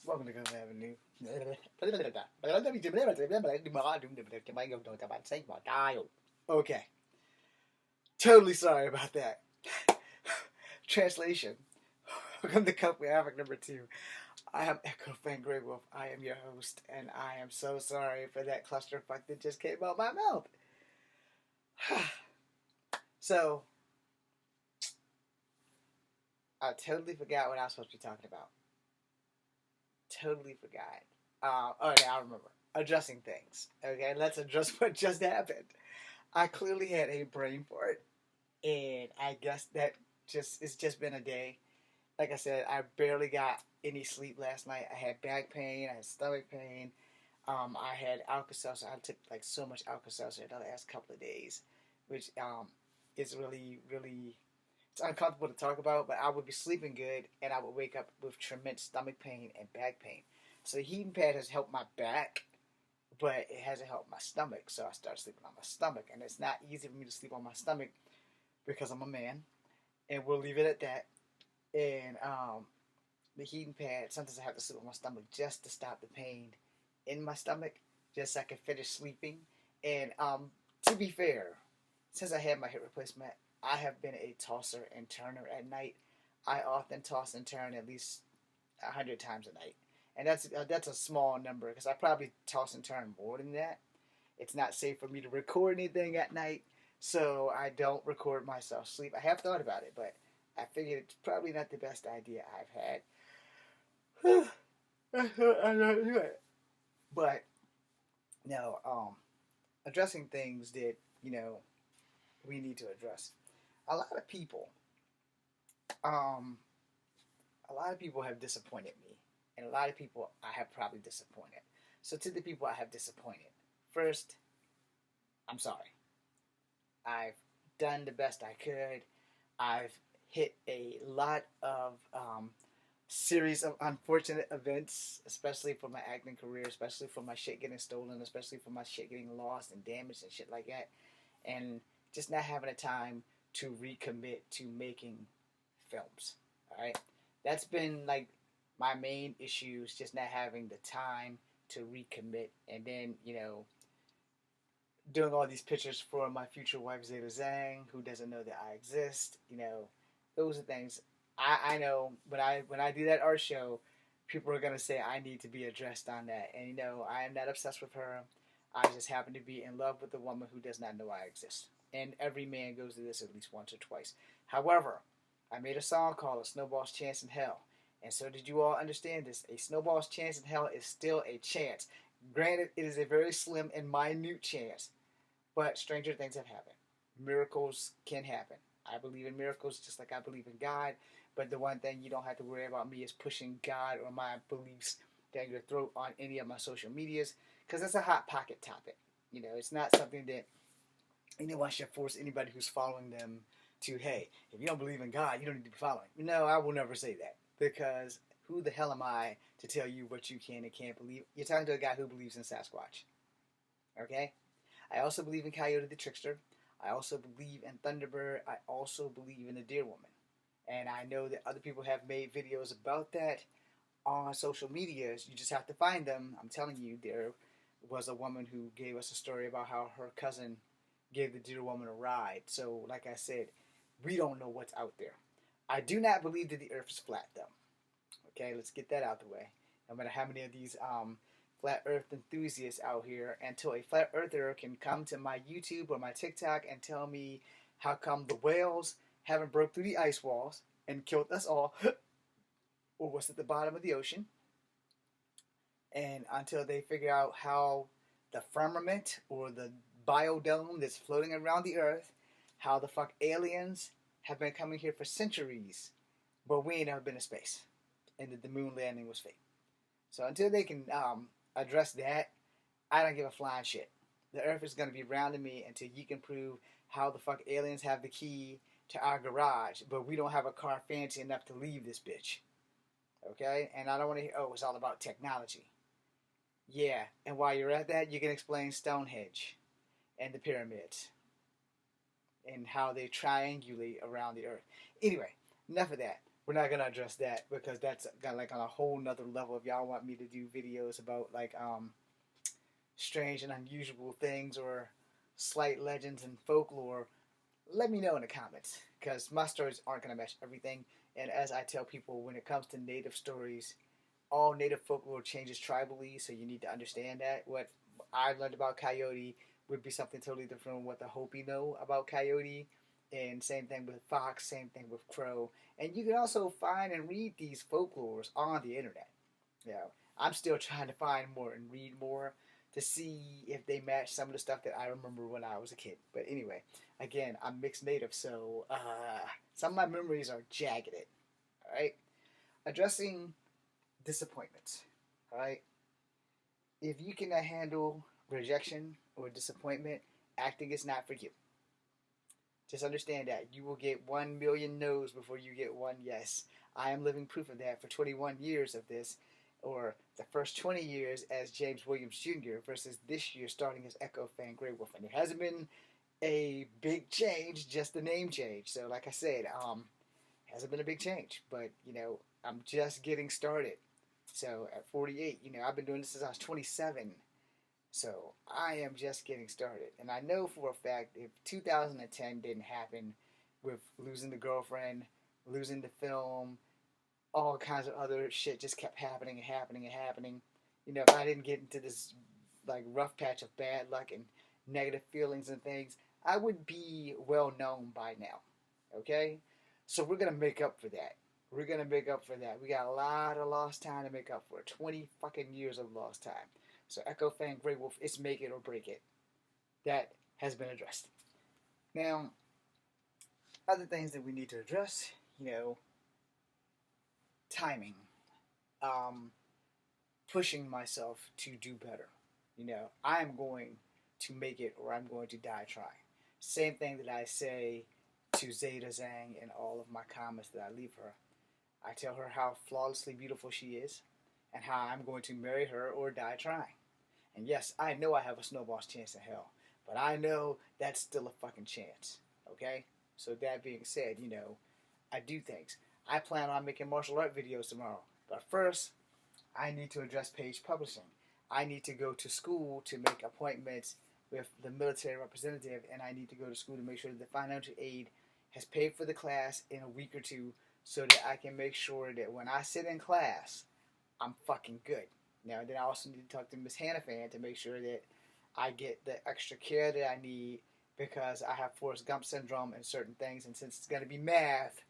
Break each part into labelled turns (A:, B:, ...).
A: Welcome to Come Avenue. Okay. Totally sorry about that. Translation. Welcome to Company Havoc number 2. I am Echo Fan Grey Wolf. I am your host, and I am so sorry for that clusterfuck that just came out my mouth. So, I totally forgot what I was supposed to be talking about. Totally forgot. Alright, I remember. Addressing things. Okay, let's address what just happened. I clearly had a brain fart, and I guess that it's just been a day. Like I said, I barely got any sleep last night. I had back pain, I had stomach pain. I had Alka-Seltzer. I took like so much Alka-Seltzer the last couple of days, which is really it's uncomfortable to talk about. But I would be sleeping good, and I would wake up with tremendous stomach pain and back pain. So the heating pad has helped my back, but it hasn't helped my stomach. So I started sleeping on my stomach, and it's not easy for me to sleep on my stomach because I'm a man, and we'll leave it at that. And the heating pad, sometimes I have to sleep on my stomach just to stop the pain in my stomach, just so I can finish sleeping. And to be fair, since I had my hip replacement, I have been a tosser and turner at night. I often toss and turn at least 100 times a night, and that's a small number because I probably toss and turn more than that. It's not safe for me to record anything at night, so I don't record myself sleep. I have thought about it, but I figured it's probably not the best idea I've had. I don't do it. But no, addressing things that we need to address. A lot of people, um, a lot of people have disappointed me, and a lot of people I have probably disappointed. So to the people I have disappointed, first, I'm sorry. I've done the best I could. I've hit a lot of series of unfortunate events, especially for my acting career, especially for my shit getting stolen, especially for my shit getting lost and damaged and shit like that, and just not having a time to recommit to making films. All right, that's been like my main issues, just not having the time to recommit, and then doing all these pictures for my future wife Zeta Zhang, who doesn't know that I exist. Those are things I know when I do that art show, people are gonna say I need to be addressed on that. And I am not obsessed with her. I just happen to be in love with a woman who does not know I exist. And every man goes through this at least once or twice. However, I made a song called A Snowball's Chance in Hell. And so did you all understand this? A snowball's chance in hell is still a chance. Granted, it is a very slim and minute chance, but stranger things have happened. Miracles can happen. I believe in miracles just like I believe in God. But the one thing you don't have to worry about me is pushing God or my beliefs down your throat on any of my social medias, because it's a hot pocket topic. It's not something that anyone should force anybody who's following them to, hey, if you don't believe in God, you don't need to be following. No, I will never say that, because who the hell am I to tell you what you can and can't believe? You're talking to a guy who believes in Sasquatch. Okay? I also believe in Coyote the Trickster. I also believe in Thunderbird. I also believe in the Deer Woman. And I know that other people have made videos about that on social medias. You just have to find them. I'm telling you, there was a woman who gave us a story about how her cousin gave the Deer Woman a ride. So, like I said, we don't know what's out there. I do not believe that the earth is flat, though. Okay, let's get that out the way. No matter how many of these flat earth enthusiasts out here, until a flat earther can come to my YouTube or my TikTok and tell me how come the whales haven't broke through the ice walls and killed us all, or what's at the bottom of the ocean, and until they figure out how the firmament or the biodome that's floating around the earth, how the fuck aliens have been coming here for centuries, but we ain't never been to space, and that the moon landing was fake. So until they can address that, I don't give a flying shit. The earth is going to be round to me until you can prove how the fuck aliens have the key to our garage, but we don't have a car fancy enough to leave this bitch. Okay? And I don't want to hear, oh, it's all about technology. Yeah, and while you're at that, you can explain Stonehenge and the pyramids and how they triangulate around the earth. Anyway, enough of that. we're not gonna address that because that's got like on a whole nother level. If y'all want me to do videos about like strange and unusual things or slight legends and folklore, let me know in the comments because my stories aren't gonna match everything. And as I tell people, when it comes to native stories, all native folklore changes tribally, so you need to understand that. What I learned about Coyote would be something totally different from what the Hopi know about Coyote. And same thing with Fox, same thing with Crow. And you can also find and read these folklores on the internet. You know, I'm still trying to find more and read more to see if they match some of the stuff that I remember when I was a kid. But anyway, again, I'm mixed native, so some of my memories are jagged. All right, addressing disappointment. All right, if you cannot handle rejection or disappointment, acting is not for you. Just understand that you will get 1 million no's before you get one yes. I am living proof of that for 21 years of this, or the first 20 years as James Williams Jr. versus this year starting as Echo Fan Grey Wolf. And it hasn't been a big change, just the name change. So, like I said, hasn't been a big change, but I'm just getting started. So at 48, I've been doing this since I was 27. So I am just getting started. And I know for a fact if 2010 didn't happen with losing the girlfriend, losing the film, all kinds of other shit just kept happening and happening and happening. If I didn't get into this like rough patch of bad luck and negative feelings and things, I would be well known by now. Okay? So we're gonna make up for that. We're gonna make up for that. We got a lot of lost time to make up for. 20 fucking years of lost time. So Echo Fan Grey Wolf, it's make it or break it. That has been addressed. Now, other things that we need to address, timing. Um, Pushing myself to do better. I'm going to make it or I'm going to die trying. Same thing that I say to Zeta Zhang in all of my comments that I leave her. I tell her how flawlessly beautiful she is and how I'm going to marry her or die trying. And yes, I know I have a snowball's chance in hell, but I know that's still a fucking chance. Okay? So that being said, I do things. I plan on making martial art videos tomorrow. But first, I need to address page publishing. I need to go to school to make appointments with the military representative, and I need to go to school to make sure that the financial aid has paid for the class in a week or two so that I can make sure that when I sit in class, I'm fucking good. Now, then I also need to talk to Miss Hannafan to make sure that I get the extra care that I need because I have Forrest Gump syndrome and certain things, and since it's going to be math,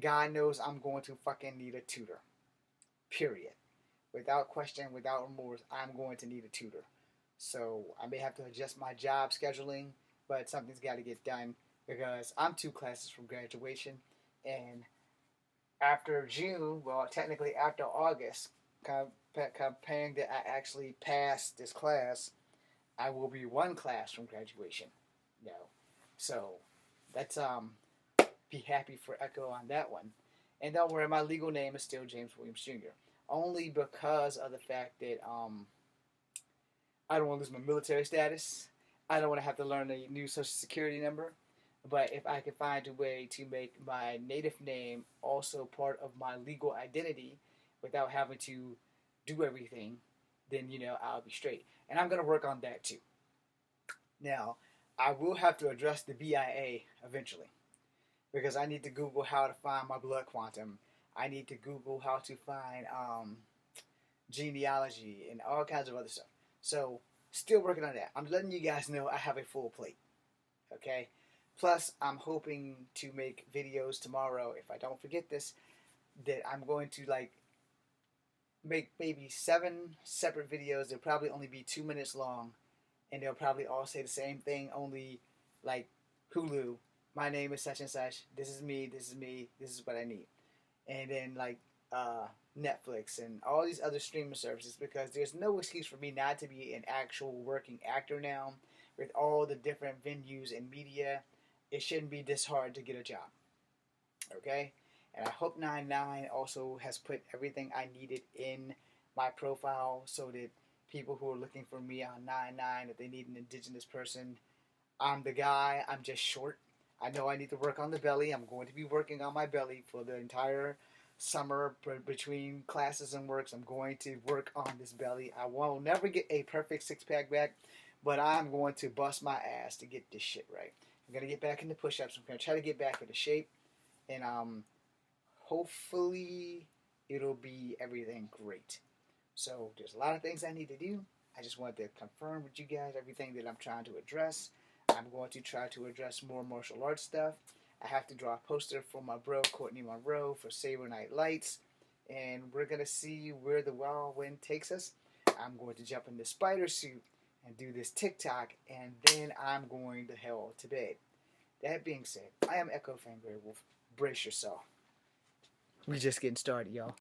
A: God knows I'm going to fucking need a tutor. Period. Without question, without remorse, I'm going to need a tutor. So I may have to adjust my job scheduling, but something's got to get done because I'm 2 classes from graduation, and after June, well, technically after August, comparing that I actually passed this class, I will be 1 class from graduation. So that's be happy for Echo on that one. And don't worry, my legal name is still James Williams Jr. Only because of the fact that I don't want to lose my military status. I don't want to have to learn a new social security number. But if I can find a way to make my native name also part of my legal identity without having to do everything, then I'll be straight. And I'm gonna work on that too. Now, I will have to address the BIA eventually because I need to Google how to find my blood quantum. I need to Google how to find genealogy and all kinds of other stuff. So, still working on that. I'm letting you guys know I have a full plate. Okay? Plus, I'm hoping to make videos tomorrow, if I don't forget this, that I'm going to make maybe 7 separate videos. They'll probably only be 2 minutes long, and they'll probably all say the same thing, only like Hulu. My name is such and such. This is me. This is me. This is what I need. And then Netflix and all these other streaming services, because there's no excuse for me not to be an actual working actor now with all the different venues and media. It shouldn't be this hard to get a job. Okay? And I hope 99 also has put everything I needed in my profile so that people who are looking for me on 99, if they need an indigenous person, I'm the guy. I'm just short. I know I need to work on the belly. I'm going to be working on my belly for the entire summer between classes and works, I'm going to work on this belly. I will never get a perfect six pack back, but I'm going to bust my ass to get this shit right. I'm gonna get back into push-ups. I'm gonna try to get back into shape, and hopefully it'll be everything great. So there's a lot of things I need to do. I just wanted to confirm with you guys everything that I'm trying to address. I'm going to try to address more martial arts stuff. I have to draw a poster for my bro Courtney Monroe for Saber Night Lights, and we're gonna see where the wild wind takes us. I'm going to jump in the spider suit and do this TikTok, and then I'm going to hell to bed. That being said, I am Echo Fangry Wolf. Brace yourself. We just getting started, y'all.